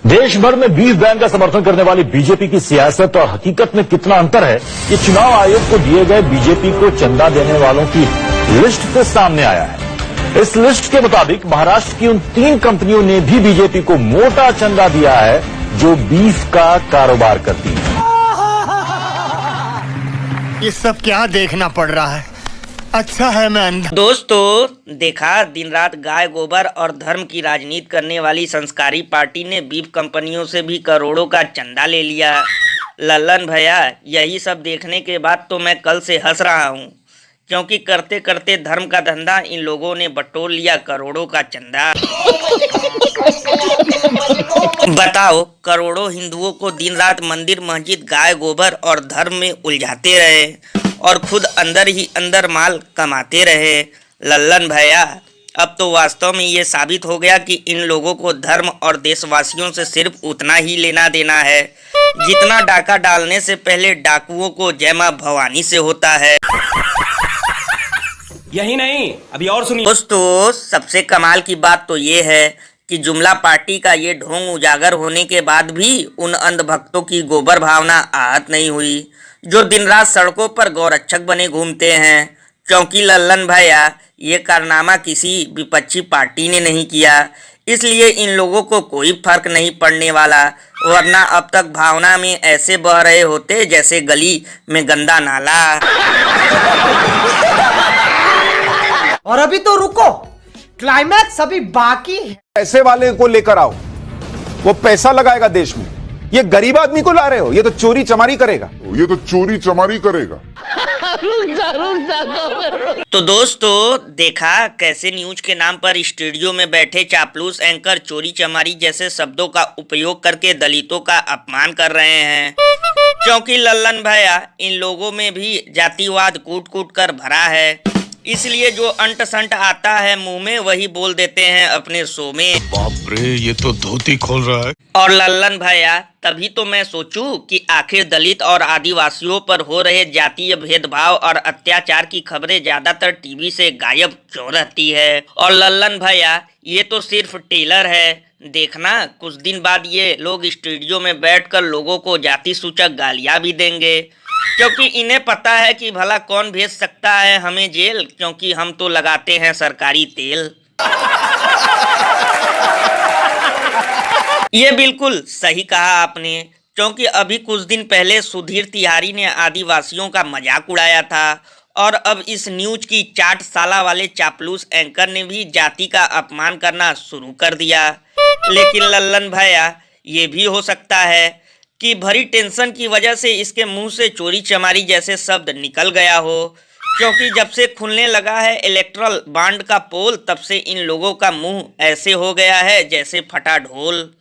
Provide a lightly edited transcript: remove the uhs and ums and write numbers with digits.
देश भर में बीफ बैंक का समर्थन करने वाली बीजेपी की सियासत और हकीकत में कितना अंतर है, ये चुनाव आयोग को दिए गए बीजेपी को चंदा देने वालों की लिस्ट से सामने आया है। इस लिस्ट के मुताबिक महाराष्ट्र की उन 3 कंपनियों ने भी बीजेपी को मोटा चंदा दिया है जो बीफ का कारोबार करती है। ये सब क्या देखना पड़ रहा है? अच्छा है मैं अंधा। दोस्तों देखा, दिन रात गाय गोबर और धर्म की राजनीति करने वाली संस्कारी पार्टी ने बीफ कंपनियों से भी करोड़ों का चंदा ले लिया। लल्लन भैया, यही सब देखने के बाद तो मैं कल से हंस रहा हूँ, क्योंकि करते करते धर्म का धंधा इन लोगों ने बटोर लिया करोड़ों का चंदा। बताओ, करोड़ों हिंदुओं को दिन रात मंदिर मस्जिद गाय गोबर और धर्म में उलझाते रहे और खुद अंदर ही अंदर माल कमाते रहे। लल्लन भैया, अब तो वास्तव में ये साबित हो गया कि इन लोगों को धर्म और देशवासियों से सिर्फ उतना ही लेना देना है जितना डाका डालने से पहले डाकुओं को जय मां भवानी से होता है। यही नहीं, अभी और सुनिए दोस्तों, सबसे कमाल की बात तो ये है कि जुमला पार्टी का ये ढोंग उजागर होने के बाद भी उन अंधभक्तों की गोबर भावना आहत नहीं हुई जो दिन रात सड़कों पर गौरक्षक बने घूमते हैं, क्योंकि लल्लन भैया, ये कारनामा किसी विपक्षी पार्टी ने नहीं किया, इसलिए इन लोगों को कोई फर्क नहीं पड़ने वाला, वरना अब तक भावना में ऐसे बह रहे होते जैसे गली में गंदा नाला। और अभी तो रुको, क्लाइमैक्स अभी बाकी है। पैसे वाले को लेकर आओ, वो पैसा लगाएगा देश में। ये गरीब आदमी को ला रहे हो, ये तो चोरी चमारी करेगा। तो दोस्तों देखा कैसे न्यूज के नाम पर स्टूडियो में बैठे चापलूस एंकर चोरी चमारी जैसे शब्दों का उपयोग करके दलितों का अपमान कर रहे हैं, क्योंकि लल्लन भैया, इन लोगों में भी जातिवाद कूट कूट कर भरा है, इसलिए जो अंट संट आता है मुंह में वही बोल देते हैं अपने शो में। बाप रे, ये तो धोती खोल रहा है। और लल्लन भैया, तभी तो मैं सोचूं कि आखिर दलित और आदिवासियों पर हो रहे जातीय भेदभाव और अत्याचार की खबरें ज्यादातर टीवी से गायब क्यों रहती है। और लल्लन भैया, ये तो सिर्फ टेलर है, देखना कुछ दिन बाद ये लोग स्टूडियो में बैठकर लोगों को जाति सूचक गालियां भी देंगे, क्योंकि इन्हें पता है कि भला कौन भेज सकता है हमें जेल, क्योंकि हम तो लगाते हैं सरकारी तेल। ये बिल्कुल सही कहा आपने, क्योंकि अभी कुछ दिन पहले सुधीर तिवारी ने आदिवासियों का मजाक उड़ाया था और अब इस न्यूज की चाटशाला वाले चापलूस एंकर ने भी जाति का अपमान करना शुरू कर दिया। लेकिन लल्लन भैया, ये भी हो सकता है कि भरी टेंशन की वजह से इसके मुंह से चोरी चमारी जैसे शब्द निकल गया हो, क्योंकि जब से खुलने लगा है इलेक्ट्रल बांड का पोल, तब से इन लोगों का मुंह ऐसे हो गया है जैसे फटा ढोल।